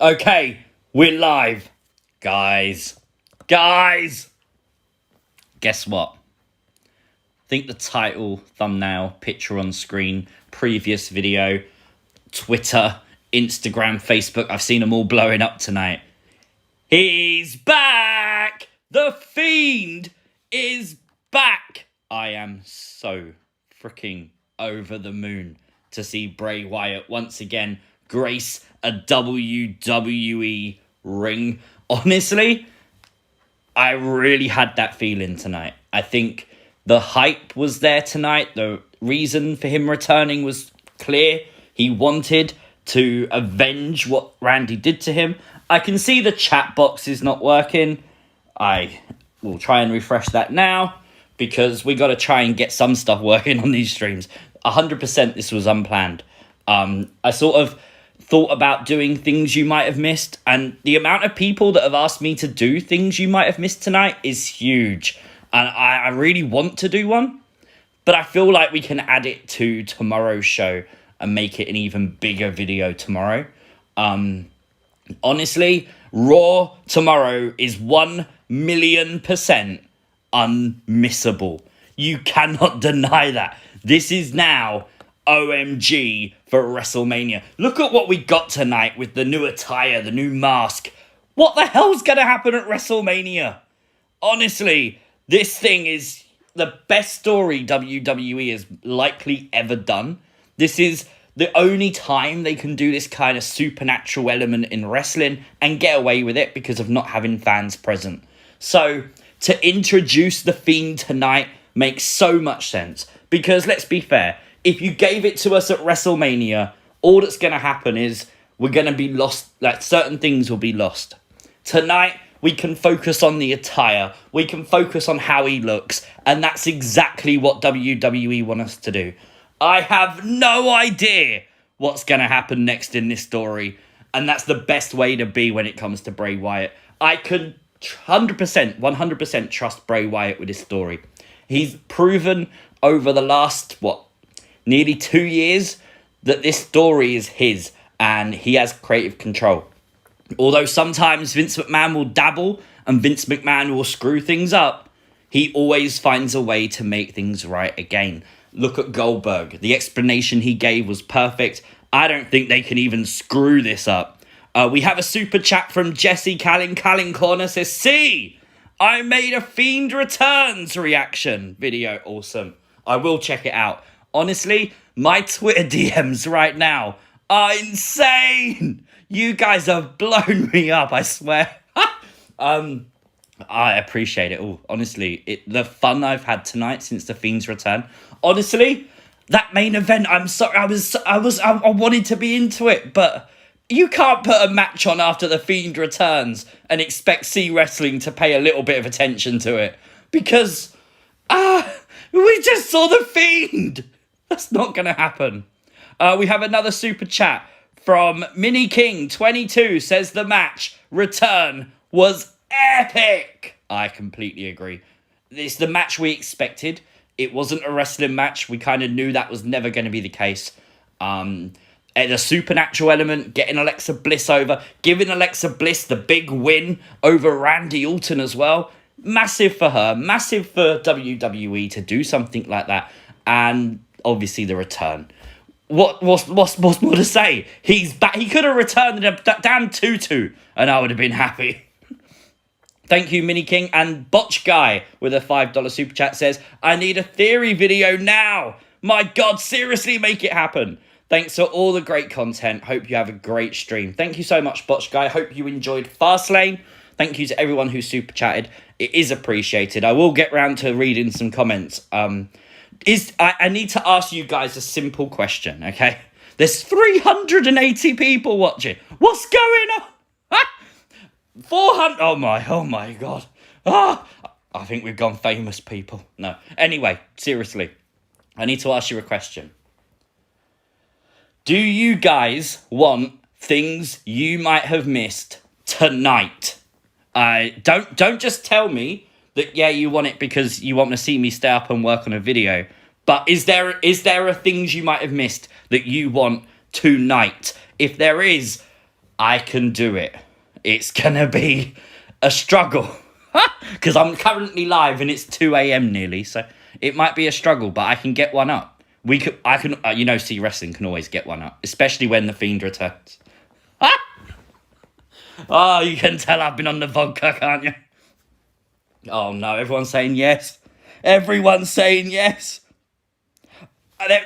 Okay, we're live. Guys. Guess what? I think the title, thumbnail, picture on screen, previous video, Twitter, Instagram, Facebook, I've seen them all blowing up tonight. He's back! The Fiend is back! I am so freaking over the moon to see Bray Wyatt once again grace a WWE ring. Honestly, I really had that feeling tonight. I think the hype was there tonight. The reason for him returning was clear. He wanted to avenge what Randy did to him. I can see the chat box is not working. I will try and refresh that now because we got to try and get some stuff working on these streams. 100% this was unplanned. I sort of thought about doing things you might have missed, and the amount of people that have asked me to do things you might have missed tonight is huge. And I really want to do one, but I feel like we can add it to tomorrow's show and make it an even bigger video tomorrow. Honestly, Raw tomorrow is 1,000,000% unmissable. You cannot deny that. This is now OMG for WrestleMania. Look at what we got tonight with the new attire, the new mask. What the hell's going to happen at WrestleMania? Honestly, this thing is the best story WWE has likely ever done. This is the only time they can do this kind of supernatural element in wrestling and get away with it because of not having fans present. So, to introduce The Fiend tonight makes so much sense. Because, let's be fair, if you gave it to us at WrestleMania, all that's going to happen is we're going to be lost. Like, certain things will be lost. Tonight, we can focus on the attire. We can focus on how he looks. And that's exactly what WWE want us to do. I have no idea what's going to happen next in this story. And that's the best way to be when it comes to Bray Wyatt. I can 100% trust Bray Wyatt with this story. He's proven over the last, nearly 2 years that this story is his and he has creative control. Although sometimes Vince McMahon will dabble and Vince McMahon will screw things up, he always finds a way to make things right again. Look at Goldberg. The explanation he gave was perfect. I don't think they can even screw this up. We have a super chat from Jesse Calling. Calling Corner says, "See, I made a Fiend Returns reaction video." Awesome. I will check it out. Honestly, my Twitter DMs right now are insane. You guys have blown me up, I swear. I appreciate it all. Honestly, the fun I've had tonight since the Fiend's return. Honestly, that main event, I'm sorry, I wanted to be into it, but you can't put a match on after the Fiend returns and expect C Wrestling to pay a little bit of attention to it. Because, we just saw the Fiend. That's not going to happen. We have another super chat from Mini King 22 says the match return was epic. I completely agree. It's the match we expected. It wasn't a wrestling match. We kind of knew that was never going to be the case. And a supernatural element, getting Alexa Bliss over, giving Alexa Bliss the big win over Randy Orton as well. Massive for her, massive for WWE to do something like that. And obviously the return. What's more to say? He's back. He could have returned in a damn tutu and I would have been happy. Thank you, Mini King. And Botch Guy with a $5 super chat says, "I need a theory video now. My God, seriously, make it happen. Thanks for all the great content. Hope you have a great stream." Thank you so much, Botch Guy. Hope you enjoyed Fastlane. Thank you to everyone who super chatted. It is appreciated. I will get round to reading some comments. I need to ask you guys a simple question, okay? There's 380 people watching. What's going on? 400. Oh my God. I think we've gone famous, people. No. Anyway, seriously, I need to ask you a question. Do you guys want things you might have missed tonight? Don't just tell me that, yeah, you want it because you want to see me stay up and work on a video. But is there a things you might have missed that you want tonight? If there is, I can do it. It's gonna be a struggle. Because I'm currently live and it's 2 a.m. nearly, so it might be a struggle, but I can get one up. See Wrestling can always get one up, especially when the Fiend returns. Oh, you can tell I've been on the vodka, can't you? Oh no, everyone's saying yes. Everyone's saying yes.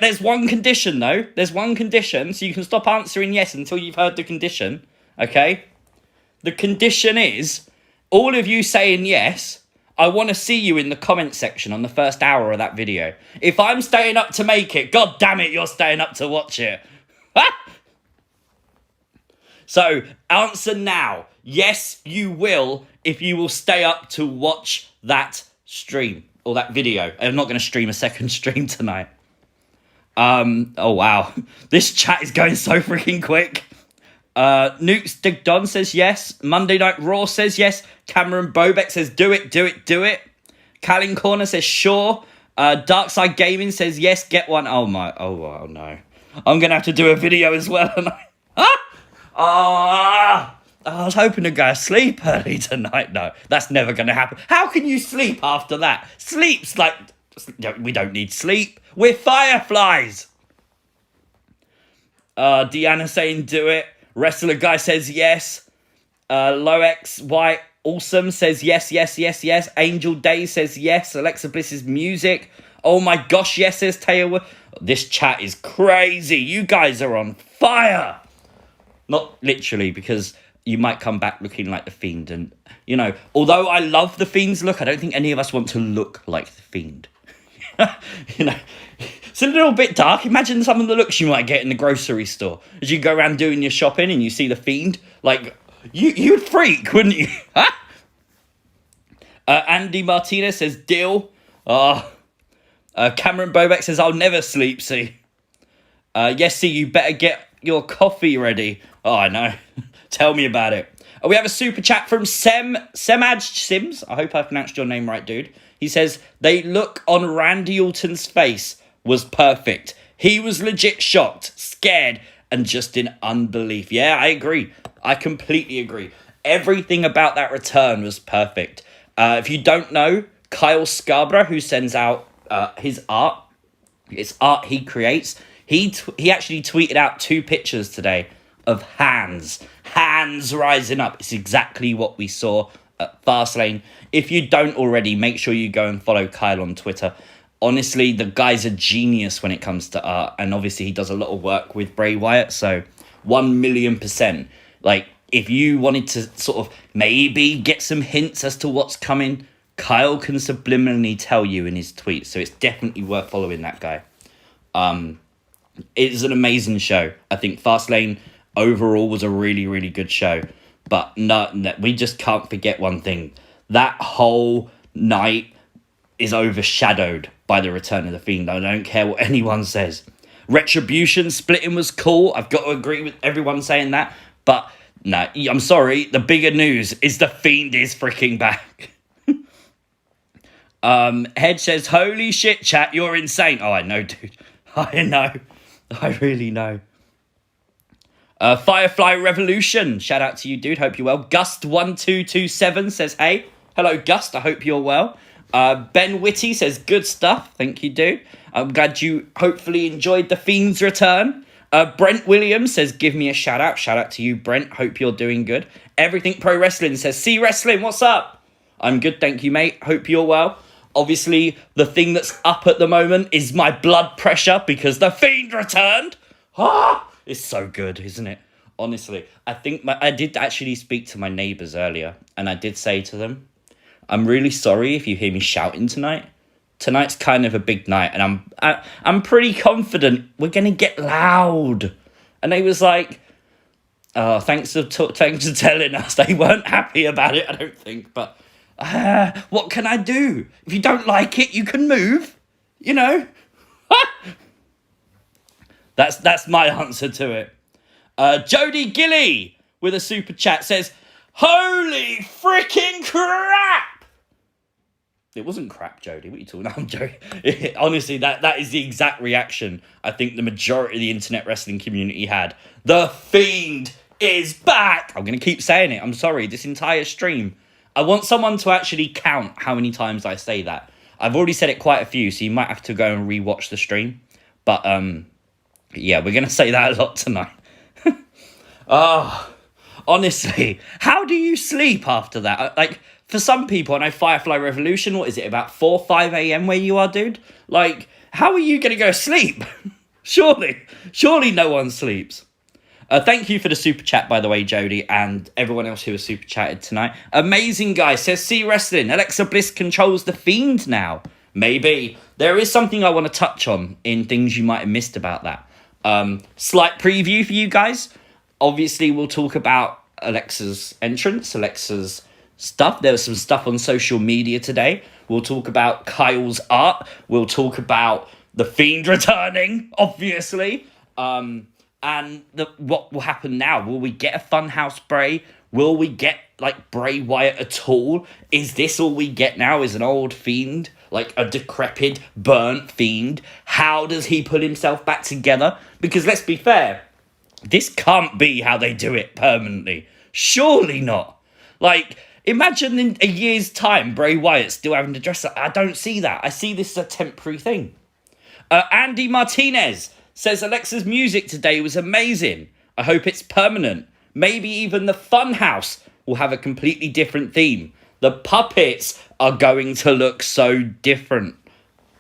There's one condition, though. There's one condition, so you can stop answering yes until you've heard the condition, okay? The condition is, all of you saying yes, I want to see you in the comment section on the first hour of that video. If I'm staying up to make it, god damn it, you're staying up to watch it. So, answer now. Yes, you will, if you will stay up to watch that stream, or that video. I'm not going to stream a second stream tonight. Oh wow. This chat is going so freaking quick. Nukes Dig Don says yes. Monday Night Raw says yes. Cameron Bobek says do it. Calling Corner says sure. Darkside Gaming says yes, get one. Oh no. I'm gonna have to do a video as well. I was hoping to go to sleep early tonight. No, that's never gonna happen. How can you sleep after that? Sleep's like, we don't need sleep. We're fireflies. Deanna saying do it. Wrestler Guy says yes. Loex White Awesome says yes. Angel Day says yes. Alexa Bliss's music. Oh my gosh, yes, says Taylor. This chat is crazy. You guys are on fire. Not literally, because you might come back looking like the Fiend. And, although I love the Fiend's look, I don't think any of us want to look like the Fiend. It's a little bit dark. Imagine some of the looks you might get in the grocery store as you go around doing your shopping and you see the Fiend. Like, you'd freak, wouldn't you? Andy Martinez says deal. Cameron Bobek says I'll never sleep. See, see, you better get your coffee ready. Oh, I know. Tell me about it. We have a super chat from Semaj Sims. I hope I pronounced your name right, dude. He says, they look on Randy Orton's face was perfect. He was legit shocked, scared, and just in unbelief. Yeah, I agree. I completely agree. Everything about that return was perfect. If you don't know, Kyle Scarborough, who sends out his art, it's art he creates, he actually tweeted out 2 pictures today of hands rising up. It's exactly what we saw at Fastlane. If you don't already, make sure you go and follow Kyle on Twitter. Honestly, the guy's a genius when it comes to art, and obviously he does a lot of work with Bray Wyatt, so 1,000,000%. Like, if you wanted to sort of maybe get some hints as to what's coming, Kyle can subliminally tell you in his tweets, so it's definitely worth following that guy. It's an amazing show. I think Fastlane overall was a really, really good show. But no, we just can't forget one thing. That whole night is overshadowed by the return of the Fiend. I don't care what anyone says. Retribution splitting was cool. I've got to agree with everyone saying that. But no, I'm sorry. The bigger news is the Fiend is freaking back. Head says, holy shit, chat, you're insane. Oh, I know, dude. I know. I really know. Firefly Revolution. Shout out to you, dude. Hope you're well. Gust1227 says, hey. Hello, Gust. I hope you're well. Ben Whitty says, good stuff. Thank you, dude. I'm glad you hopefully enjoyed the Fiend's return. Brent Williams says, give me a shout out. Shout out to you, Brent. Hope you're doing good. Everything Pro Wrestling says, see Wrestling. What's up? I'm good. Thank you, mate. Hope you're well. Obviously, the thing that's up at the moment is my blood pressure because the Fiend returned. It's so good, isn't it? Honestly, I think I did actually speak to my neighbours earlier, and I did say to them, I'm really sorry if you hear me shouting tonight. Tonight's kind of a big night, and I'm pretty confident we're gonna get loud. And they was like, oh, thanks for telling us. They weren't happy about it, I don't think, but what can I do? If you don't like it, you can move, That's my answer to it. Jody Gilly with a super chat says, holy freaking crap! It wasn't crap, Jody. What are you talking about? I'm joking. Honestly, that is the exact reaction I think the majority of the internet wrestling community had. The Fiend is back. I'm going to keep saying it. I'm sorry. This entire stream. I want someone to actually count how many times I say that. I've already said it quite a few, so you might have to go and rewatch the stream. But, yeah, we're going to say that a lot tonight. Oh, honestly, how do you sleep after that? Like, for some people, I know Firefly Revolution, what is it, about 4, 5 a.m. where you are, dude? Like, how are you going to go to sleep? Surely no one sleeps. Thank you for the super chat, by the way, Jody, and everyone else who has super chatted tonight. Amazing guy says, see wrestling. Alexa Bliss controls the Fiend now. Maybe. There is something I want to touch on in things you might have missed about that. Slight preview for you guys. Obviously, we'll talk about Alexa's entrance, Alexa's stuff. There was some stuff on social media today. We'll talk about Kyle's art. We'll talk about the Fiend returning, obviously. And what will happen now? Will we get a Funhouse Bray? Will we get, like, Bray Wyatt at all? Is this all we get now? Is an old Fiend? Like, a decrepit, burnt Fiend? How does he put himself back together? Because let's be fair, this can't be how they do it permanently. Surely not. Like, imagine in a year's time, Bray Wyatt still having to dress up. I don't see that. I see this as a temporary thing. Andy Martinez says Alexa's music today was amazing. I hope it's permanent. Maybe even the Funhouse will have a completely different theme. The puppets are going to look so different.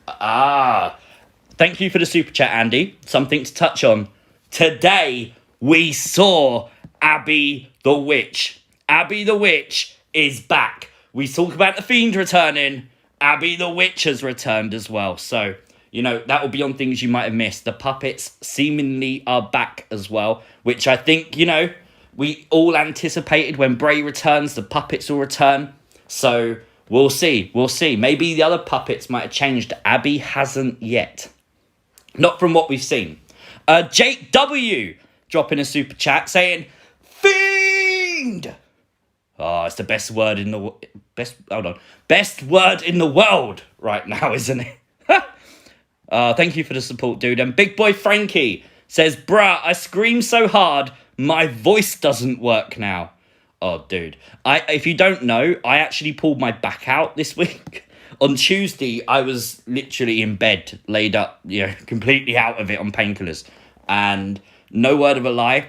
Thank you for the super chat, Andy. Something to touch on. Today, we saw Abby the Witch. Abby the Witch is back. We talk about the Fiend returning. Abby the Witch has returned as well. So, you know, that will be on things you might have missed. The puppets seemingly are back as well, which I think, you know, we all anticipated when Bray returns, the puppets will return. So, we'll see. We'll see. Maybe the other puppets might have changed. Abby hasn't yet. Not from what we've seen. Jake W. dropping a super chat saying, Fiend! Oh, it's the best word in the best word in the world right now, isn't it? Thank you for the support, dude. And Big Boy Frankie says, bruh, I scream so hard, my voice doesn't work now. Oh, dude. If you don't know, I actually pulled my back out this week. On Tuesday, I was literally in bed, laid up, you know, completely out of it on painkillers. And no word of a lie,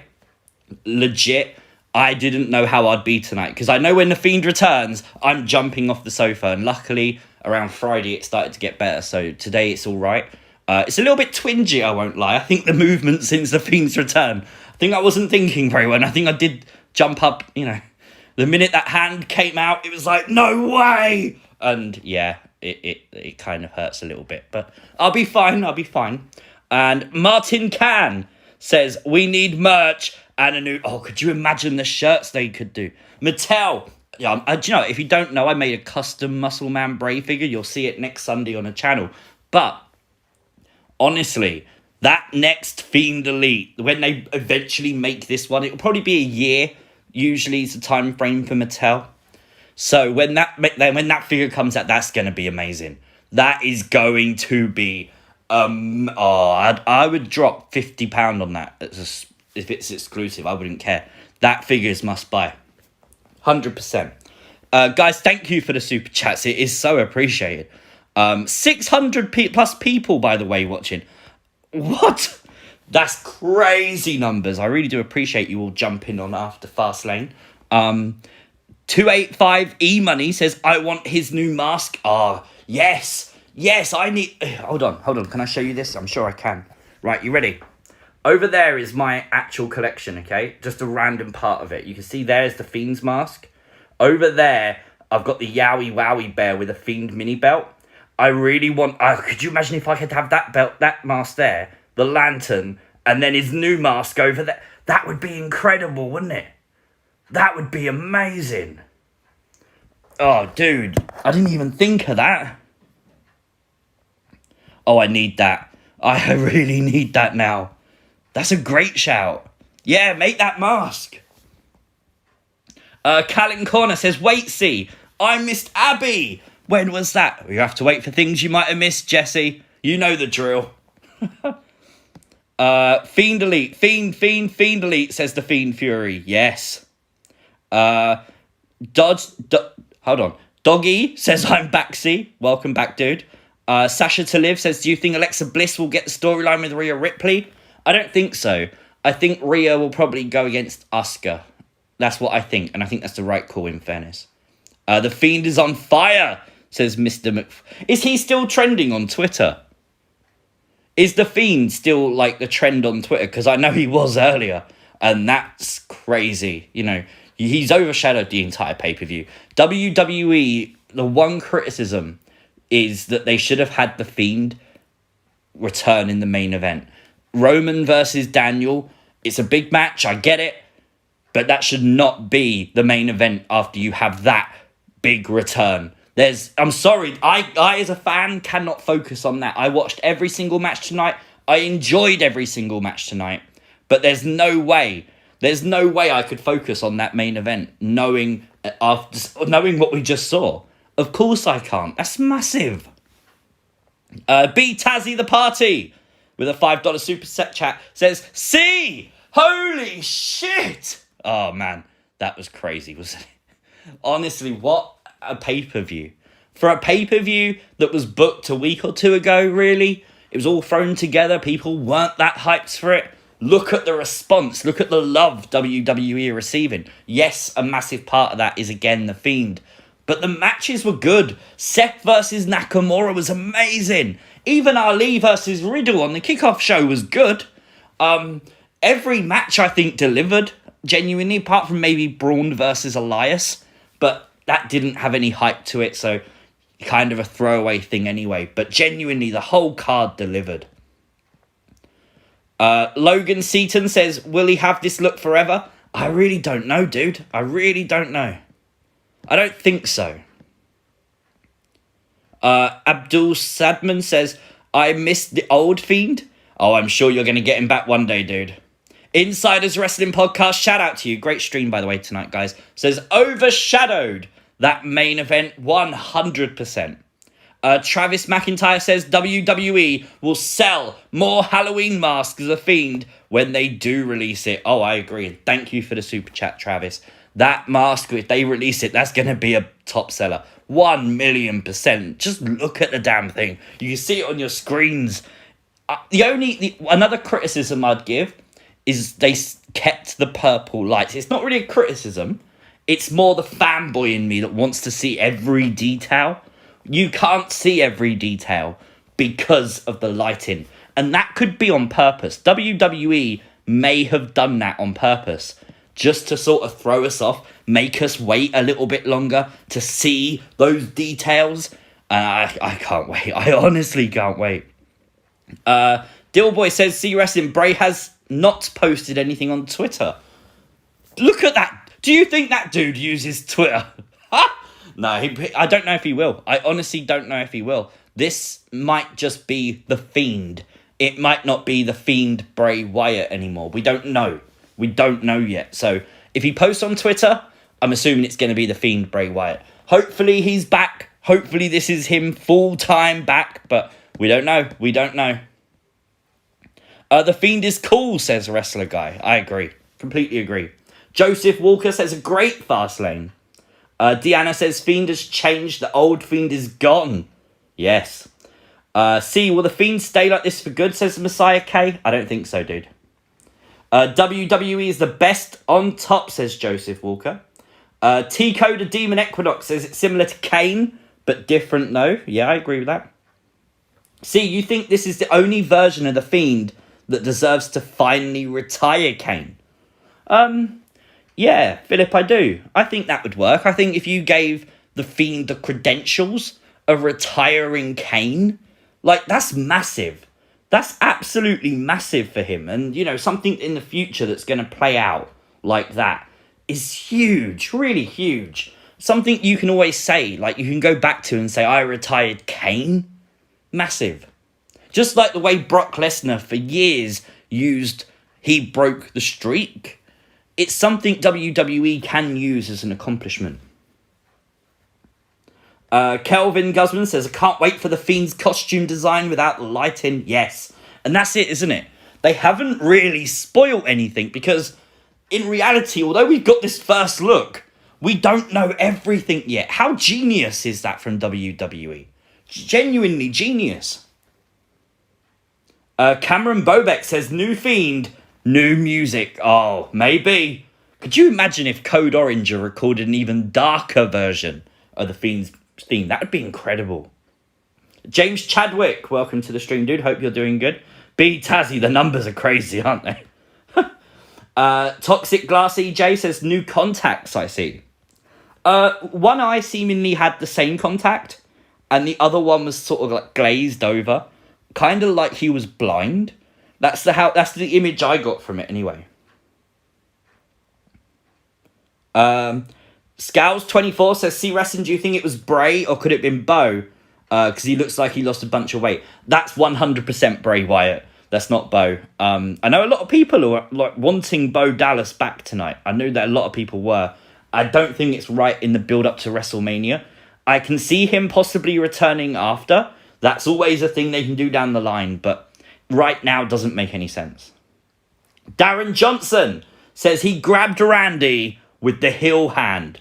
legit, I didn't know how I'd be tonight. Because I know when the Fiend returns, I'm jumping off the sofa. And luckily, around Friday, it started to get better. So today, it's all right. It's a little bit twingy, I won't lie. I think the movement since the Fiend's return, I think I wasn't thinking very well. I think I did jump up, you know. The minute that hand came out, it was like, no way! And yeah, it kind of hurts a little bit. But I'll be fine. And Martin Can says, we need merch and a new... Oh, could you imagine the shirts they could do? Mattel. Yeah, do you know, if you don't know, I made a custom Muscle Man Bray figure. You'll see it next Sunday on the channel. But, honestly, that next Fiend Elite, when they eventually make this one, it'll probably be a year. Usually it's a time frame for Mattel. So when that figure comes out, that's going to be amazing. That is going to be... I would drop £50 on that. If it's exclusive, I wouldn't care. That figure is must buy. 100%. Guys, thank you for the super chats. It is so appreciated. 600 plus people, by the way, watching. What? That's crazy numbers. I really do appreciate you all jumping on after Fastlane. 285 E-Money says, I want his new mask. Oh, yes, I need... Hold on. Can I show you this? I'm sure I can. Right, you ready? Over there is my actual collection, okay? Just a random part of it. You can see there's the Fiend's mask. Over there, I've got the Yowie Wowie bear with a Fiend mini belt. I really want... could you imagine if I could have that belt, that mask there, the lantern, and then his new mask over there? That would be incredible, wouldn't it? That would be amazing. Oh, dude. I didn't even think of that. Oh, I need that. I really need that now. That's a great shout. Yeah, make that mask. Callan Corner says, wait, see, I missed Abby. When was that? You have to wait for things you might have missed, Jesse. You know the drill. Fiend Elite. Fiend Elite, says the Fiend Fury. Yes. Hold on. Doggy says, I'm Baxi. Welcome back, dude. Sasha to Live says, do you think Alexa Bliss will get the storyline with Rhea Ripley? I don't think so. I think Rhea will probably go against Asuka. That's what I think, and I think that's the right call, in fairness. The Fiend is on fire, says Mr. Is he still trending on Twitter? Is the Fiend still, like, the trend on Twitter? Because I know he was earlier, and that's crazy. You know, he's overshadowed the entire pay-per-view. WWE, the one criticism is that they should have had the Fiend return in the main event. Roman versus Daniel, it's a big match, I get it, but that should not be the main event after you have that big return. I'm sorry, I as a fan cannot focus on that. I watched every single match tonight. I enjoyed every single match tonight. But there's no way I could focus on that main event knowing what we just saw. Of course I can't. That's massive. B Tazzy the Party with a $5 super set chat says, see, holy shit. Oh man, that was crazy, wasn't it? Honestly, what a pay-per-view. For a pay-per-view that was booked a week or two ago, really, it was all thrown together. People weren't that hyped for it. Look at the response. Look at the love WWE are receiving. Yes, a massive part of that is, again, the Fiend. But the matches were good. Seth versus Nakamura was amazing. Even Ali versus Riddle on the kickoff show was good. Every match, I think, delivered, genuinely, apart from maybe Braun versus Elias. But that didn't have any hype to it, so kind of a throwaway thing anyway. But genuinely, the whole card delivered. Logan Seaton says, will he have this look forever? I really don't know, dude. I really don't know. I don't think so. Abdul Sadman says, I missed the old Fiend. Oh, I'm sure you're going to get him back one day, dude. Insiders Wrestling Podcast, shout out to you. Great stream, by the way, tonight, guys. Says, overshadowed that main event 100%. Travis McIntyre says, WWE will sell more Halloween masks as a Fiend when they do release it. Oh, I agree. Thank you for the super chat, Travis. That mask, if they release it, that's going to be a top seller. 1,000,000%. Just look at the damn thing. You can see it on your screens. Another criticism I'd give is they kept the purple lights. It's not really a criticism. It's more the fanboy in me that wants to see every detail. You can't see every detail because of the lighting. And that could be on purpose. WWE may have done that on purpose, just to sort of throw us off, make us wait a little bit longer to see those details. I can't wait. I honestly can't wait. Dillboy says, see wrestling, Bray has not posted anything on Twitter. Look at that. Do you think that dude uses Twitter? No, I don't know if he will. I honestly don't know if he will. This might just be the Fiend. It might not be the Fiend Bray Wyatt anymore. We don't know. We don't know yet. So if he posts on Twitter, I'm assuming it's going to be the Fiend Bray Wyatt. Hopefully he's back. Hopefully this is him full-time back. But we don't know. We don't know. The Fiend is cool, says Wrestler Guy. I agree. Completely agree. Joseph Walker says, a great Fastlane. Deanna says, Fiend has changed. The old Fiend is gone. Yes. C, will the Fiend stay like this for good, says Messiah K? I don't think so, dude. WWE is the best on top, says Joseph Walker. Tico the Demon Equinox says it's similar to Kane, but different, no. Yeah, I agree with that. C, you think this is the only version of the Fiend that deserves to finally retire Kane? Yeah, Philip, I do. I think that would work. I think if you gave the Fiend the credentials of retiring Kane, like, that's massive. That's absolutely massive for him. And, you know, something in the future that's going to play out like that is huge, really huge. Something you can always say, like, you can go back to and say, I retired Kane. Massive. Just like the way Brock Lesnar for years used, he broke the streak. It's something WWE can use as an accomplishment. Kelvin Guzman says, I can't wait for the Fiend's costume design without lighting. Yes. And that's it, isn't it? they haven't really spoiled anything, because in reality, although we've got this first look, we don't know everything yet. How genius is that from WWE? Genuinely genius. Cameron Bobek says, new Fiend, new music. Oh, maybe. Could you imagine if Code Orange recorded an even darker version of the Fiend's theme? That would be incredible. James Chadwick, welcome to the stream, dude. Hope you're doing good. B Tazzy, the numbers are crazy, aren't they? Toxic Glass EJ says, new contacts, I see. One eye seemingly had the same contact, and the other one was sort of like glazed over, kind of like he was blind. That's the image I got from it anyway. Scowls24 says, see wrestling, do you think it was Bray or could it have been Bo? Because he looks like he lost a bunch of weight. That's 100% Bray Wyatt. That's not Bo. I know a lot of people who are like wanting Bo Dallas back tonight. I knew that a lot of people were. I don't think it's right in the build-up to WrestleMania. I can see him possibly returning after. That's always a thing they can do down the line, but right now doesn't make any sense. Darren Johnson says he grabbed Randy with the heel hand.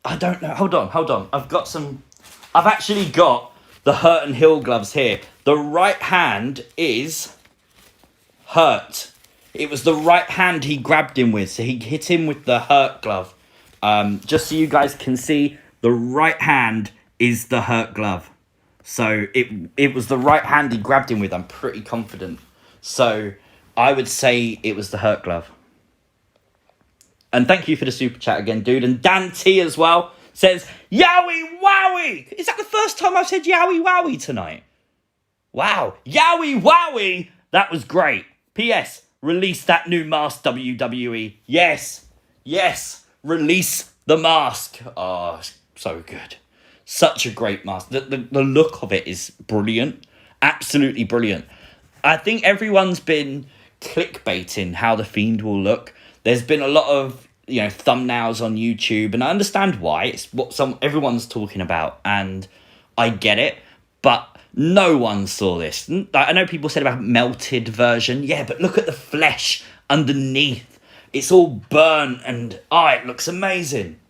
I don't know. Hold on. I've actually got the Hurt and Hill gloves here. The right hand is Hurt. It was the right hand he grabbed him with, so he hit him with the Hurt glove. Just so you guys can see, the right hand is the Hurt glove. So it was the right hand he grabbed him with, I'm pretty confident. So I would say it was the Hurt glove. And thank you for the super chat again, dude. And Dan T as well says, Yowie Wowie! Is that the first time I've said Yowie Wowie tonight? Wow. Yowie Wowie! That was great. P.S. Release that new mask, WWE. Yes. Release the mask. Oh, so good. Such a great mask. The look of it is brilliant. Absolutely brilliant. I think everyone's been clickbaiting how the Fiend will look. There's been a lot of, thumbnails on YouTube, and I understand why. It's what everyone's talking about, and I get it, but no one saw this. I know people said about melted version. Yeah, but look at the flesh underneath. It's all burnt, and it looks amazing.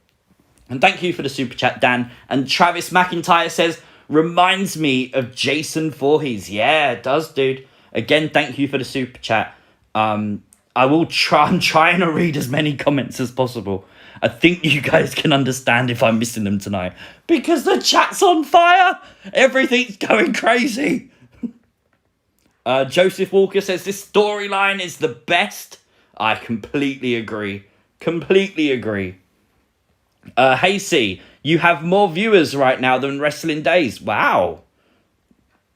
And thank you for the super chat, Dan. And Travis McIntyre says, reminds me of Jason Voorhees. Yeah, it does, dude. Again, thank you for the super chat. I will I'm trying to read as many comments as possible. I think you guys can understand if I'm missing them tonight, because the chat's on fire. Everything's going crazy. Joseph Walker says, this storyline is the best. I completely agree. Hey C, you have more viewers right now than Wrestling Days. Wow.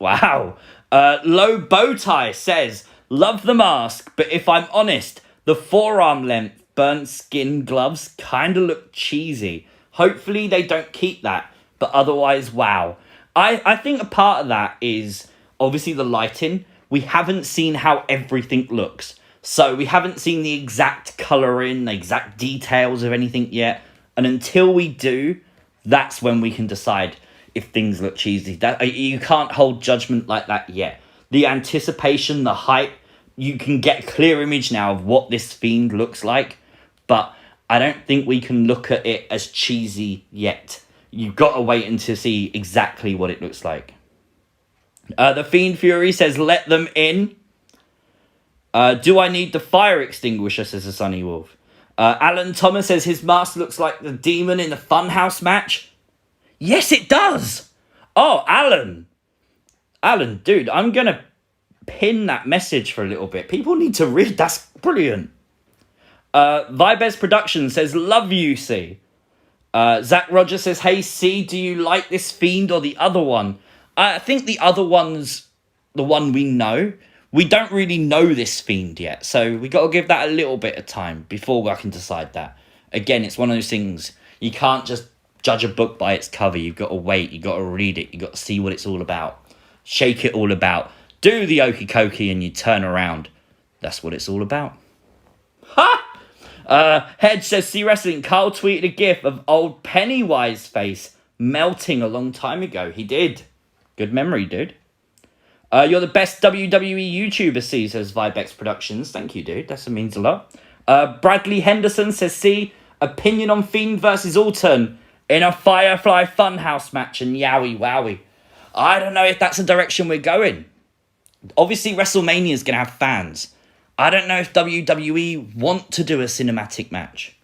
Low Bowtie says, love the mask, but if I'm honest, the forearm length burnt skin gloves kind of look cheesy. Hopefully they don't keep that, but otherwise, wow. I think a part of that is obviously the lighting. We haven't seen how everything looks. So we haven't seen the exact colouring, the exact details of anything yet. And until we do, that's when we can decide if things look cheesy. You can't hold judgment like that yet. The anticipation, the hype, you can get a clear image now of what this Fiend looks like. But I don't think we can look at it as cheesy yet. You've got to wait until see exactly what it looks like. The Fiend Fury says, let them in. Do I need the fire extinguisher, says the Sunny Wolf. Alan Thomas says his mask looks like the demon in the Funhouse match. Yes, it does. Oh, Alan, dude, I'm going to pin that message for a little bit. People need to read. That's brilliant. Vibes Production says, love you, C. Zach Rogers says, hey, C, do you like this Fiend or the other one? I think the other one's the one we know. We don't really know this Fiend yet, so we got to give that a little bit of time before I can decide that. Again, it's one of those things, you can't just judge a book by its cover. You've got to wait, you've got to read it, you've got to see what it's all about. Shake it all about. Do the okie dokie and you turn around. That's what it's all about. Ha! Hedge says, see wrestling. Carl tweeted a gif of old Pennywise face melting a long time ago. He did. Good memory, dude. You're the best WWE YouTuber, C, says Vibex Productions. Thank you, dude. That means a lot. Bradley Henderson says, C, opinion on Fiend versus Orton in a Firefly Funhouse match and yowie wowie. I don't know if that's the direction we're going. Obviously, WrestleMania is going to have fans. I don't know if WWE want to do a cinematic match.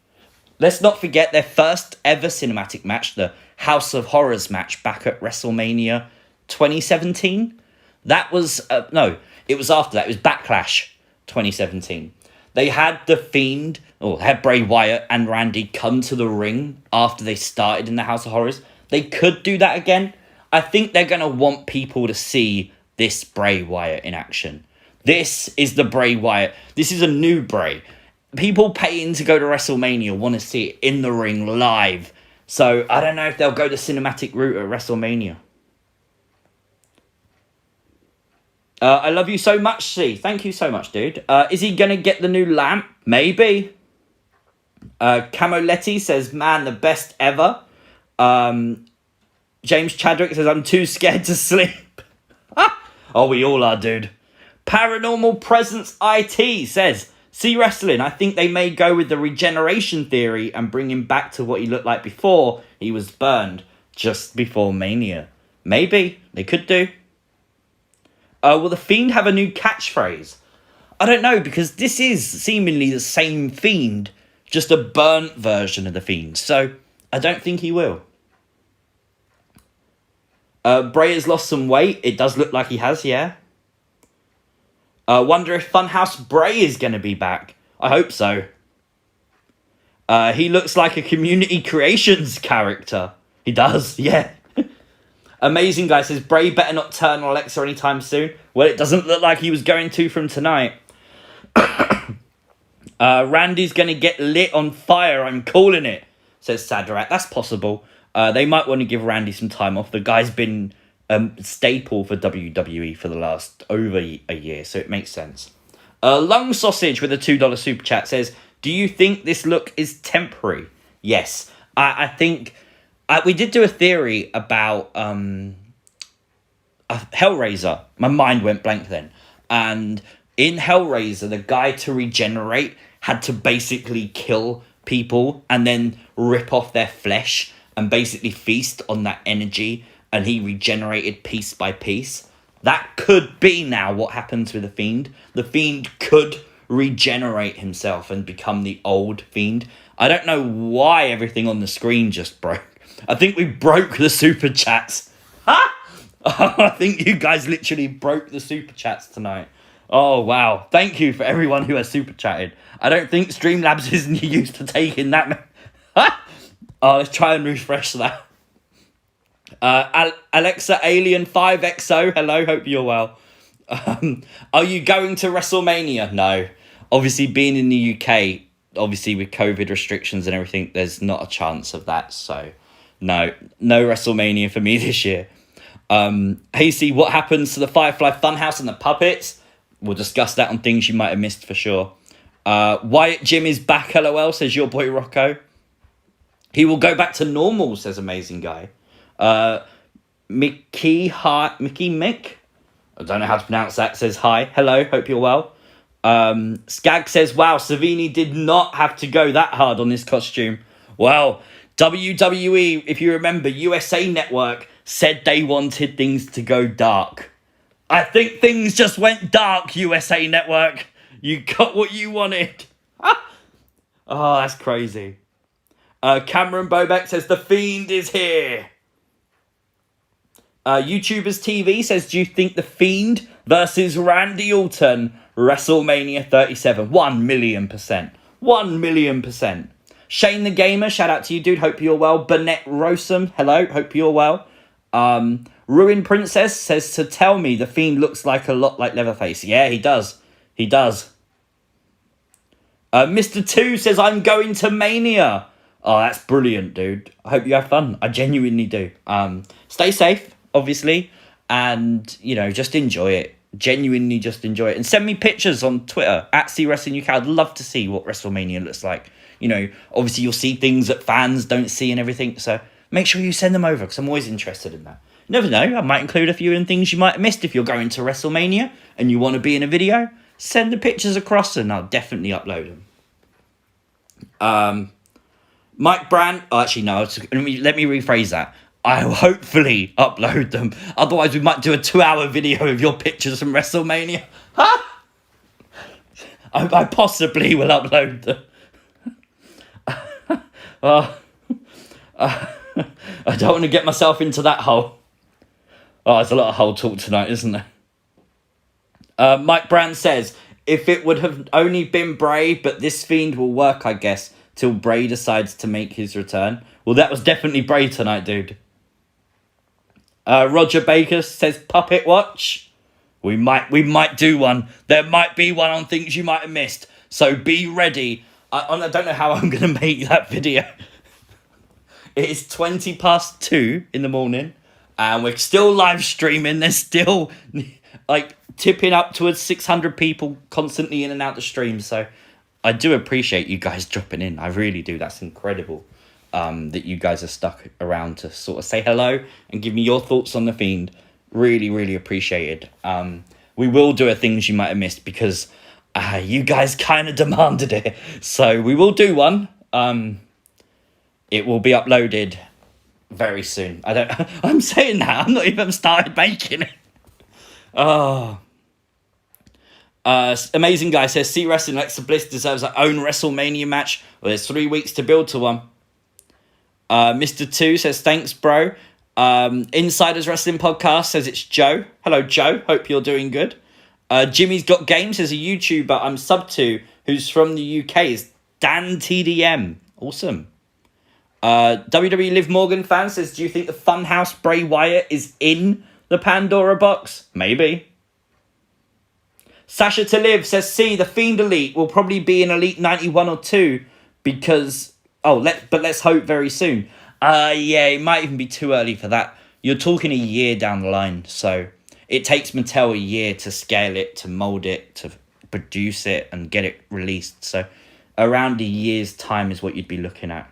Let's not forget their first ever cinematic match, the House of Horrors match back at WrestleMania 2017. That was, no, it was after that. It was Backlash 2017. They had The Fiend, or had Bray Wyatt and Randy come to the ring after they started in the House of Horrors. They could do that again. I think they're going to want people to see this Bray Wyatt in action. This is the Bray Wyatt. This is a new Bray. People paying to go to WrestleMania want to see it in the ring live. So I don't know if they'll go the cinematic route at WrestleMania. I love you so much, C. Thank you so much, dude. Is he going to get the new lamp? Maybe. Camoletti says, man, the best ever. James Chadwick says, I'm too scared to sleep. Oh, we all are, dude. Paranormal Presence IT says, see wrestling, I think they may go with the regeneration theory and bring him back to what he looked like before he was burned, just before Mania. Maybe. They could do. Will The Fiend have a new catchphrase? I don't know, because this is seemingly the same Fiend, just a burnt version of The Fiend. So, I don't think he will. Bray has lost some weight. It does look like he has, yeah. Wonder if Funhouse Bray is going to be back. I hope so. He looks like a Community Creations character. He does, yeah. Amazing Guy says, Bray better not turn on Alexa anytime soon. Well, it doesn't look like he was going to from tonight. Randy's going to get lit on fire. I'm calling it, says Sadarat. That's possible. They might want to give Randy some time off. The guy's been a staple for WWE for the last over a year, so it makes sense. Lung Sausage with a $2 super chat says, do you think this look is temporary? Yes. I think... we did do a theory about Hellraiser. My mind went blank then. And in Hellraiser, the guy to regenerate had to basically kill people and then rip off their flesh and basically feast on that energy, and he regenerated piece by piece. That could be now what happens with the Fiend. The Fiend could regenerate himself and become the old Fiend. I don't know why everything on the screen just broke. I think we broke the super chats. Ha! I think you guys literally broke the super chats tonight. Oh, wow. Thank you for everyone who has super chatted. I don't think Streamlabs isn't used to taking that. Oh, let's try and refresh that. Alexa Alien 5XO, hello, hope you're well. Are you going to WrestleMania? No. Obviously, being in the UK, obviously with COVID restrictions and everything, there's not a chance of that, so... No WrestleMania for me this year. Hasty, what happens to the Firefly Funhouse and the puppets? We'll discuss that on things you might have missed for sure. Wyatt Jim is back, LOL, says your boy Rocco. He will go back to normal, says Amazing Guy. Mickey Mick, I don't know how to pronounce that, says hi. Hello, hope you're well. Skag says, wow, Savini did not have to go that hard on this costume. Well... WWE, if you remember, USA Network said they wanted things to go dark. I think things just went dark, USA Network. You got what you wanted. Oh, that's crazy. Cameron Bobek says, The Fiend is here. YouTubers TV says, do you think The Fiend versus Randy Orton, WrestleMania 37? 1,000,000%. 1,000,000%. Shane the Gamer, shout out to you, dude. Hope you're well. Burnett Rosum, hello. Hope you're well. Ruin Princess says to tell me The Fiend looks like a lot like Leatherface. Yeah, he does. He does. Mr. 2 says, I'm going to Mania. Oh, that's brilliant, dude. I hope you have fun. I genuinely do. Stay safe, obviously. And, you know, just enjoy it. Genuinely just enjoy it. And send me pictures on Twitter, at CWrestlingUK. I'd love to see what WrestleMania looks like. You know, obviously you'll see things that fans don't see and everything. So make sure you send them over because I'm always interested in that. You never know, I might include a few in things you might have missed if you're going to WrestleMania and you want to be in a video. Send the pictures across and I'll definitely upload them. Mike Brand, let me rephrase that. I'll hopefully upload them. Otherwise, we might do a 2-hour video of your pictures from WrestleMania. I possibly will upload them. I don't want to get myself into that hole. Oh, there's a lot of hole talk tonight, isn't there? Mike Brand says, if it would have only been Bray, but this Fiend will work, I guess, till Bray decides to make his return. Well, that was definitely Bray tonight, dude. Roger Baker says, puppet watch. We might do one. There might be one on things you might have missed. So be ready. I don't know how I'm going to make that video. It is 2:20 in the morning. And we're still live streaming. There's still like tipping up towards 600 people constantly in and out the stream. So I do appreciate you guys dropping in. I really do. That's incredible. That you guys are stuck around to sort of say hello and give me your thoughts on the Fiend. Really, really appreciated. We will do a things you might have missed because you guys kind of demanded it. So we will do one. It will be uploaded very soon. I'm saying that. I'm not even started making it. Oh. Amazing guy says, see wrestling, Alexa Bliss deserves her own WrestleMania match. Well, there's 3 weeks to build to one. Mr. 2 says, thanks, bro. Insiders Wrestling Podcast says it's Joe. Hello, Joe. Hope you're doing good. Jimmy's Got Games says a YouTuber I'm sub to who's from the UK is Dan TDM. Awesome. WWE Liv Morgan fan says, do you think the Funhouse Bray Wyatt is in the Pandora box? Maybe. Sasha to Live says, see, the Fiend Elite will probably be in Elite 91 or 2 because... but let's hope very soon. Yeah, it might even be too early for that. You're talking a year down the line, so it takes Mattel a year to scale it, to mold it, to produce it, and get it released. So around a year's time is what you'd be looking at.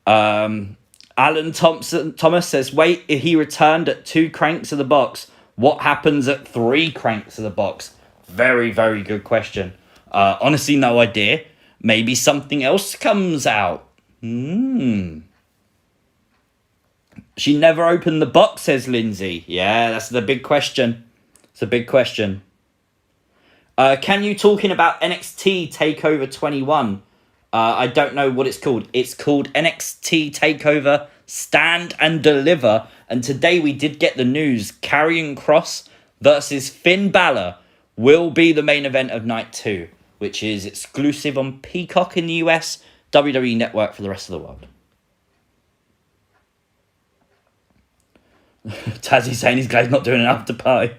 Alan Thomas says, wait, if he returned at 2 cranks of the box, what happens at 3 cranks of the box? Very, very good question. Honestly, no idea. Maybe something else comes out. She never opened the box, says Lindsay. Yeah, that's the big question. It's a big question. Can you talking about NXT TakeOver 21? I don't know what it's called. It's called NXT TakeOver Stand and Deliver. And today we did get the news. Karrion Kross versus Finn Balor will be the main event of night 2. Which is exclusive on Peacock in the US, WWE Network for the rest of the world. Tazzy saying he's glad he's not doing an after party.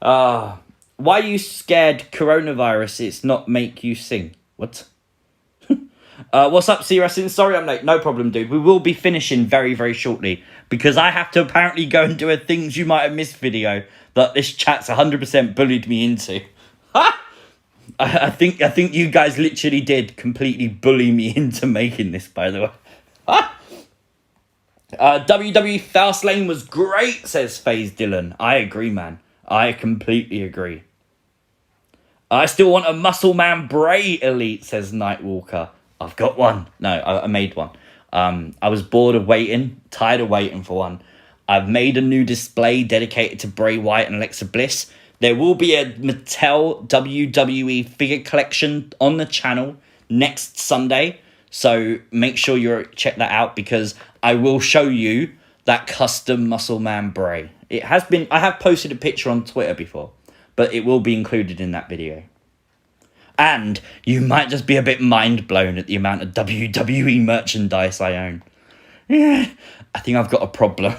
Why are you scared coronavirus? It's not make you sing. What? What's up, C Wrestling? Sorry I'm late. No problem, dude. We will be finishing very, very shortly. Because I have to apparently go and do a things you might have missed video that this chat's 100% bullied me into. Ha! I think you guys literally did completely bully me into making this, by the way. WWE Fastlane was great, says FaZe Dylan. I agree, man. I completely agree. I still want a Muscle Man Bray Elite, says Nightwalker. I've got one. No, I made one. I was bored of waiting, tired of waiting for one. I've made a new display dedicated to Bray Wyatt and Alexa Bliss. There will be a Mattel WWE figure collection on the channel next Sunday. So make sure you check that out because I will show you that custom Muscle Man Bray. I have posted a picture on Twitter before, but it will be included in that video. And you might just be a bit mind blown at the amount of WWE merchandise I own. Yeah, I think I've got a problem.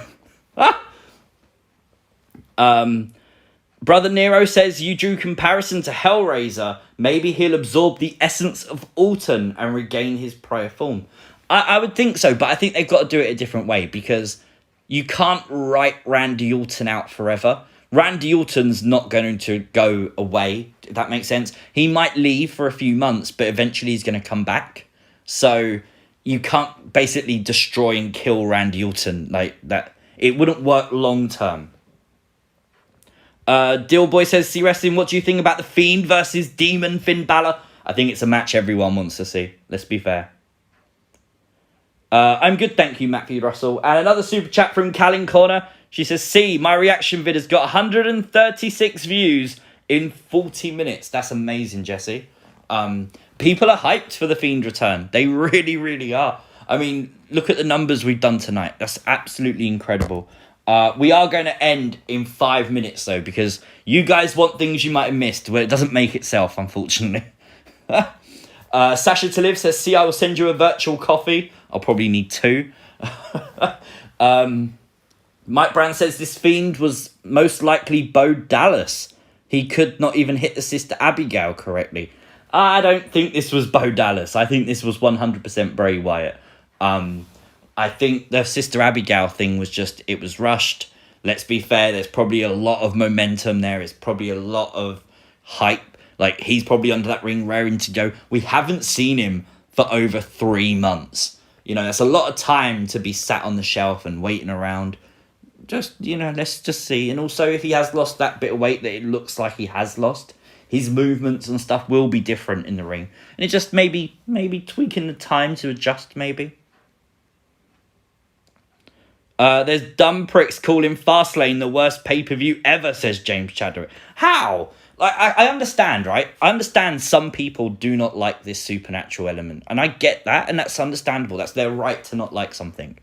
Brother Nero says, you drew comparison to Hellraiser. Maybe he'll absorb the essence of Orton and regain his prior form. I would think so, but I think they've got to do it a different way because you can't write Randy Orton out forever. Randy Orton's not going to go away, if that makes sense. He might leave for a few months, but eventually he's going to come back. So you can't basically destroy and kill Randy Orton like that. It wouldn't work long term. Dillboy says, see wrestling, what do you think about the Fiend versus Demon Finn Balor? I think it's a match everyone wants to see. Let's be fair. I'm good, thank you, Matthew Russell. And another super chat from Callin Corner. She says, see, my reaction vid has got 136 views in 40 minutes. That's amazing, Jesse. People are hyped for the Fiend return. They really, really are. I mean, look at the numbers we've done tonight. That's absolutely incredible. We are going to end in 5 minutes, though, because you guys want things you might have missed, where it doesn't make itself, unfortunately. Sasha to Live says, see, I will send you a virtual coffee. I'll probably need 2. Mike Brand says, this Fiend was most likely Bo Dallas. He could not even hit the Sister Abigail correctly. I don't think this was Bo Dallas. I think this was 100% Bray Wyatt. I think the Sister Abigail thing was just, it was rushed. Let's be fair, there's probably a lot of momentum there. It's probably a lot of hype. Like, he's probably under that ring raring to go. We haven't seen him for over 3 months. You know, that's a lot of time to be sat on the shelf and waiting around. Just, you know, let's just see. And also, if he has lost that bit of weight that it looks like he has lost, his movements and stuff will be different in the ring. And it just maybe tweaking the time to adjust, maybe. There's dumb pricks calling Fastlane the worst pay-per-view ever, says James Chadwick. How? Like, I understand, right? I understand some people do not like this supernatural element. And I get that, and that's understandable. That's their right to not like something.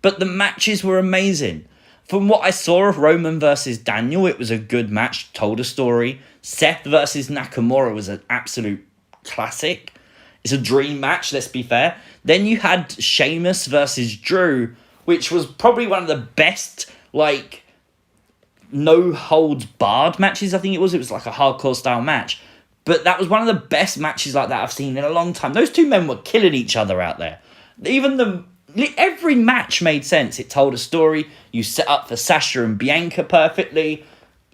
But the matches were amazing. From what I saw of Roman versus Daniel, it was a good match, told a story. Seth versus Nakamura was an absolute classic. It's a dream match, let's be fair. Then you had Sheamus versus Drew, which was probably one of the best, like, no-holds-barred matches, I think it was. It was like a hardcore-style match. But that was one of the best matches like that I've seen in a long time. Those two men were killing each other out there. Every match made sense. It told a story. You set up for Sasha and Bianca perfectly.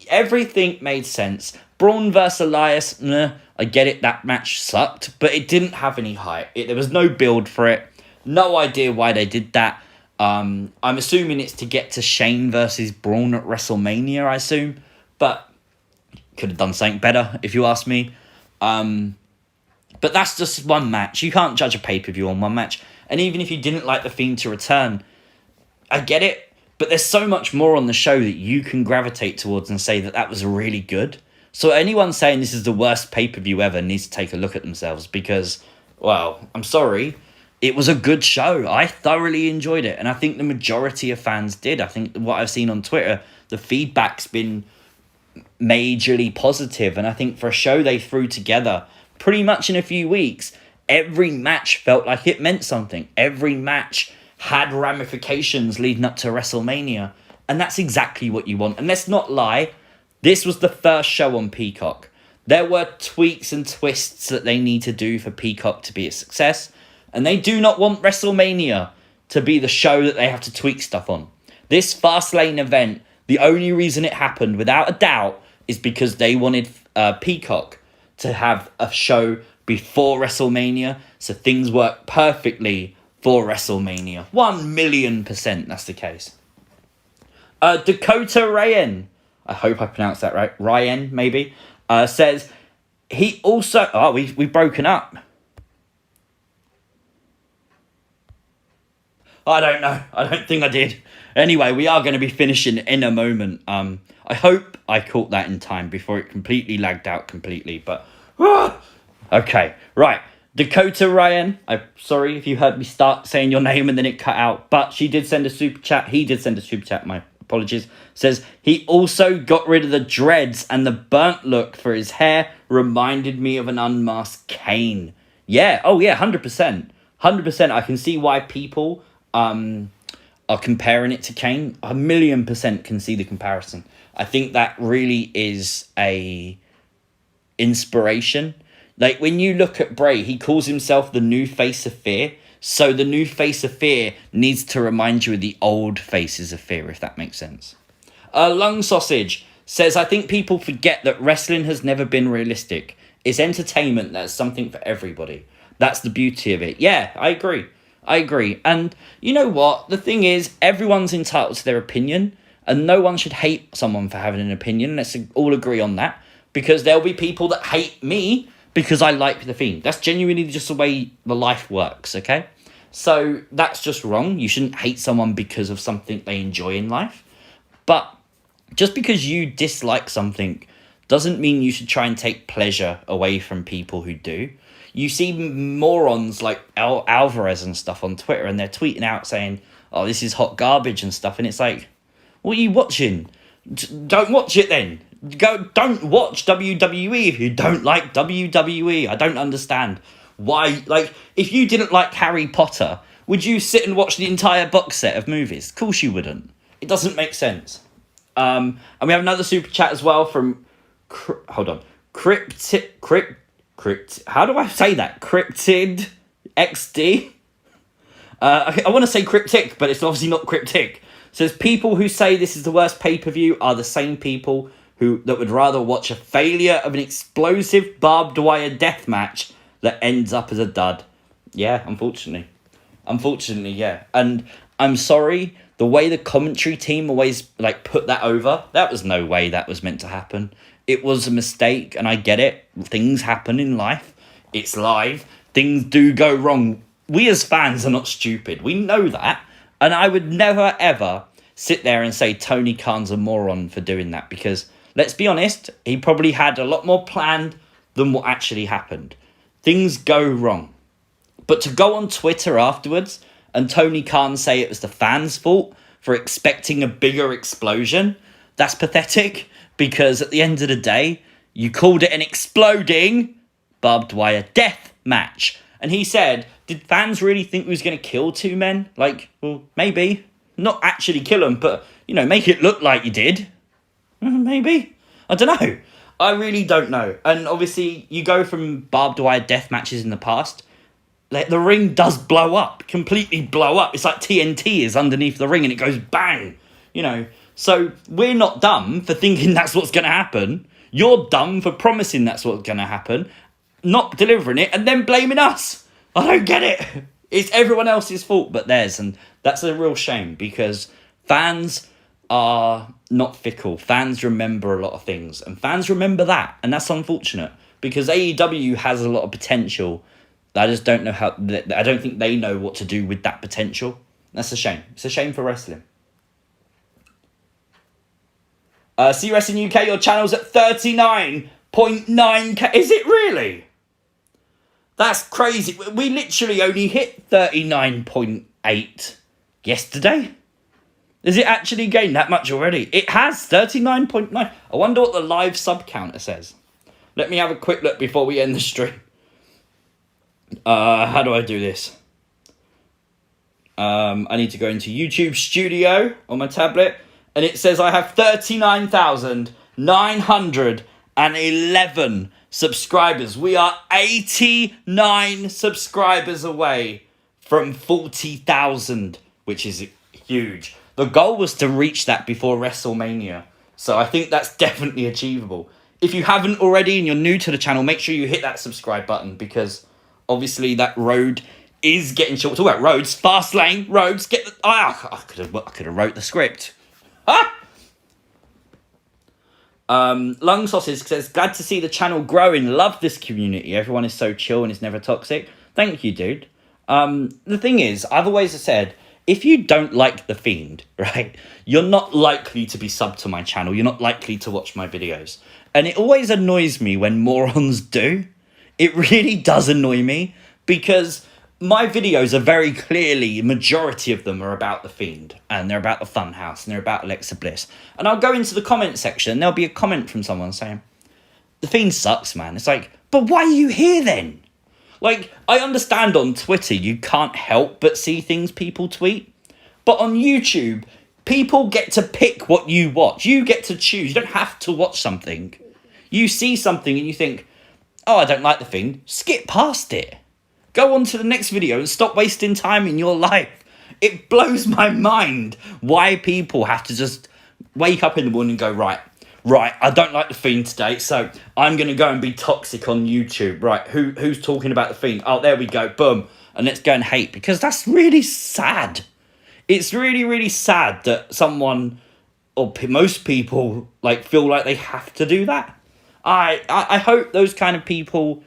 Everything made sense. Braun versus Elias, I get it, that match sucked, but it didn't have any hype. There was no build for it. No idea why they did that. I'm assuming it's to get to Shane versus Braun at WrestleMania, I assume. But could have done something better, if you ask me. But that's just one match. You can't judge a pay-per-view on one match. And even if you didn't like The Fiend to return, I get it. But there's so much more on the show that you can gravitate towards and say that was really good. So anyone saying this is the worst pay-per-view ever needs to take a look at themselves because, well, I'm sorry. It was a good show. I thoroughly enjoyed it. And I think the majority of fans did. I think what I've seen on Twitter, the feedback's been majorly positive. And I think for a show they threw together pretty much in a few weeks, every match felt like it meant something. Every match had ramifications leading up to WrestleMania. And that's exactly what you want. And let's not lie, this was the first show on Peacock. There were tweaks and twists that they need to do for Peacock to be a success. And they do not want WrestleMania to be the show that they have to tweak stuff on. This Fastlane event, the only reason it happened, without a doubt, is because they wanted Peacock to have a show before WrestleMania, so things work perfectly for WrestleMania. 1,000,000% that's the case. Dakota Ryan, I hope I pronounced that right, Ryan maybe, says he also... we've broken up. I don't know. I don't think I did. Anyway, we are going to be finishing in a moment. I hope I caught that in time before it completely lagged out completely. But, okay, right. Dakota Ryan, I'm sorry if you heard me start saying your name and then it cut out. But she did send a super chat. He did send a super chat, my apologies. Says, he also got rid of the dreads and the burnt look for his hair reminded me of an unmasked Kane. Yeah, 100%. 100%. I can see why people... are comparing it to Kane. 1,000,000% can see the comparison. I think that really is a inspiration. Like when you look at Bray, he calls himself the new face of fear. So the new face of fear needs to remind you of the old faces of fear, if that makes sense. Lung Sausage says, I think people forget that wrestling has never been realistic. It's entertainment. That's something for everybody. That's the beauty of it. Yeah, I agree. I agree. And you know what? The thing is, everyone's entitled to their opinion, and no one should hate someone for having an opinion. Let's all agree on that. Because there'll be people that hate me because I like The Fiend. That's genuinely just the way the life works, okay? So that's just wrong. You shouldn't hate someone because of something they enjoy in life. But just because you dislike something doesn't mean you should try and take pleasure away from people who do. You see morons like Alvarez and stuff on Twitter, and they're tweeting out saying, oh, this is hot garbage and stuff. And it's like, what are you watching? Don't watch it then. Don't watch WWE if you don't like WWE. I don't understand why. Like, if you didn't like Harry Potter, would you sit and watch the entire box set of movies? Of course you wouldn't. It doesn't make sense. And we have another super chat as well from how do I say that? Cryptid XD. I want to say cryptic, but it's obviously not cryptic. Says people who say this is the worst pay-per-view are the same people that would rather watch a failure of an explosive barbed wire death match that ends up as a dud. Yeah, unfortunately. Unfortunately, yeah. And I'm sorry, the way the commentary team always put that over, that was no way that was meant to happen. It was a mistake, and I get it. Things happen in life. It's live. Things do go wrong. We as fans are not stupid. We know that. And I would never, ever sit there and say Tony Khan's a moron for doing that, because, let's be honest, he probably had a lot more planned than what actually happened. Things go wrong. But to go on Twitter afterwards and Tony Khan say it was the fans' fault for expecting a bigger explosion, that's pathetic, because at the end of the day, you called it an exploding barbed wire death match. And he said, did fans really think we was going to kill two men? Well, maybe. Not actually kill them, but, make it look like you did. Maybe. I don't know. I really don't know. And obviously, you go from barbed wire death matches in the past, the ring does blow up, completely blow up. It's like TNT is underneath the ring and it goes bang, So we're not dumb for thinking that's what's going to happen. You're dumb for promising that's what's going to happen, not delivering it, and then blaming us. I don't get it. It's everyone else's fault but theirs, and that's a real shame, because fans are not fickle. Fans remember a lot of things, and fans remember that, and that's unfortunate, because AEW has a lot of potential. I just don't know how. I don't think they know what to do with that potential. That's a shame. It's a shame for wrestling. See Wrestling UK, your channel's at 39.9k. Is it really? That's crazy. We literally only hit 39.8 yesterday. Has it actually gained that much already? It has, 39.9. I wonder what the live sub counter says. Let me have a quick look before we end the stream. How do I do this? I need to go into YouTube Studio on my tablet. And it says I have 39,911 subscribers. We are 89 subscribers away from 40,000, which is huge. The goal was to reach that before WrestleMania. So I think that's definitely achievable. If you haven't already and you're new to the channel, make sure you hit that subscribe button, because obviously that road is getting short. Talk about roads. Fastlane, roads, get the... I could have wrote the script. Lung Sausage says, glad to see the channel growing. Love this community. Everyone is so chill and is never toxic. Thank you, dude. The thing is, I've always said, if you don't like The Fiend, right, you're not likely to be subbed to my channel. You're not likely to watch my videos. And it always annoys me when morons do. It really does annoy me, because my videos are very clearly, majority of them are about The Fiend, and they're about the Funhouse, and they're about Alexa Bliss. And I'll go into the comment section, and there'll be a comment from someone saying, The Fiend sucks, man. It's like, but why are you here then? I understand on Twitter you can't help but see things people tweet, but on YouTube, people get to pick what you watch. You get to choose. You don't have to watch something. You see something and you think, oh, I don't like The Fiend. Skip past it. Go on to the next video and stop wasting time in your life. It blows my mind why people have to just wake up in the morning and go, right, I don't like The Fiend today, so I'm going to go and be toxic on YouTube. Right, who's talking about The Fiend? Oh, there we go, boom. and let's go and hate, because that's really sad. It's really, really sad that someone, or most people, like, feel like they have to do that. I hope those kind of people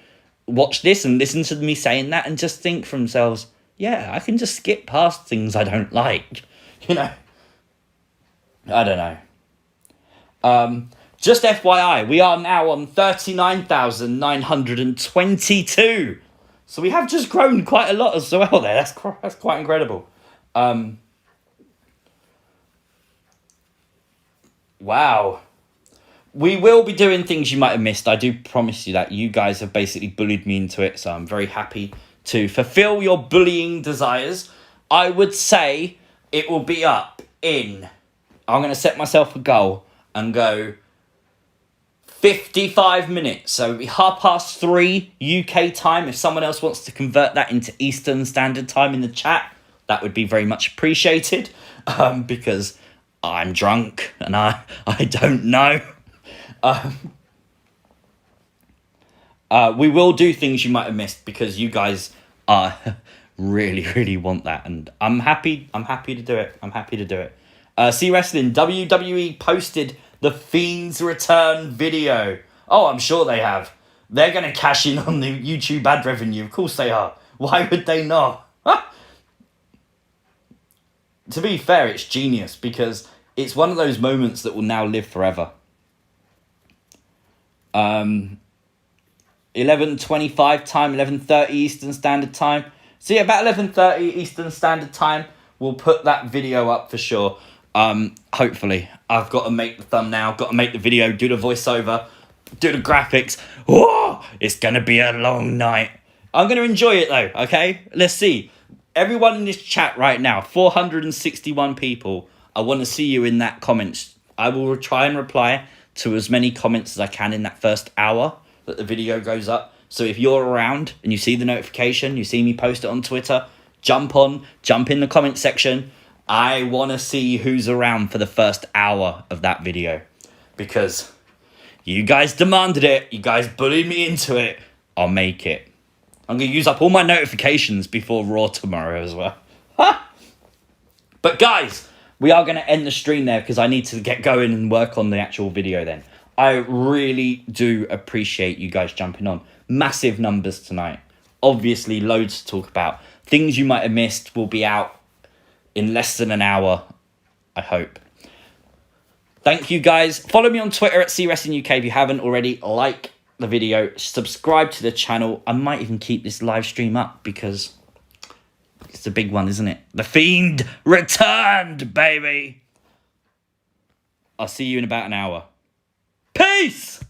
watch this and listen to me saying that and just think for themselves, yeah, I can just skip past things I don't like. You know? I don't know. Just FYI, we are now on 39,922. So we have just grown quite a lot as well there. That's quite incredible. Wow. We will be doing things you might have missed. I do promise you that. You guys have basically bullied me into it, so I'm very happy to fulfill your bullying desires. I would say it will be up in... I'm going to set myself a goal and go 55 minutes. So it'll be 3:30 UK time. If someone else wants to convert that into Eastern Standard Time in the chat, that would be very much appreciated, because I'm drunk and I don't know. We will do things you might have missed because you guys really, really want that, and I'm happy to do it. See Wrestling, WWE posted the Fiend's return video. Oh, I'm sure they have. They're going to cash in on the YouTube ad revenue. Of course they are. Why would they not? To be fair, it's genius because it's one of those moments that will now live forever. 11:25 time, 11:30 Eastern Standard Time. So yeah, about 11:30 Eastern Standard Time, we'll put that video up for sure. Hopefully. I've got to make the thumbnail, got to make the video, do the voiceover, do the graphics. Whoa! It's going to be a long night. I'm going to enjoy it though, okay? Let's see. Everyone in this chat right now, 461 people, I want to see you in that comments. I will try and reply to as many comments as I can in that first hour that the video goes up. So if you're around and you see the notification, you see me post it on Twitter, jump in the comment section. I want to see who's around for the first hour of that video because you guys demanded it. You guys bullied me into it. I'll make it. I'm going to use up all my notifications before Raw tomorrow as well. But guys, we are going to end the stream there because I need to get going and work on the actual video then. I really do appreciate you guys jumping on. Massive numbers tonight. Obviously, loads to talk about. Things you might have missed will be out in less than an hour, I hope. Thank you, guys. Follow me on Twitter at CWrestlingUK if you haven't already. Like the video. Subscribe to the channel. I might even keep this live stream up because it's a big one, isn't it? The Fiend returned, baby. I'll see you in about an hour. Peace!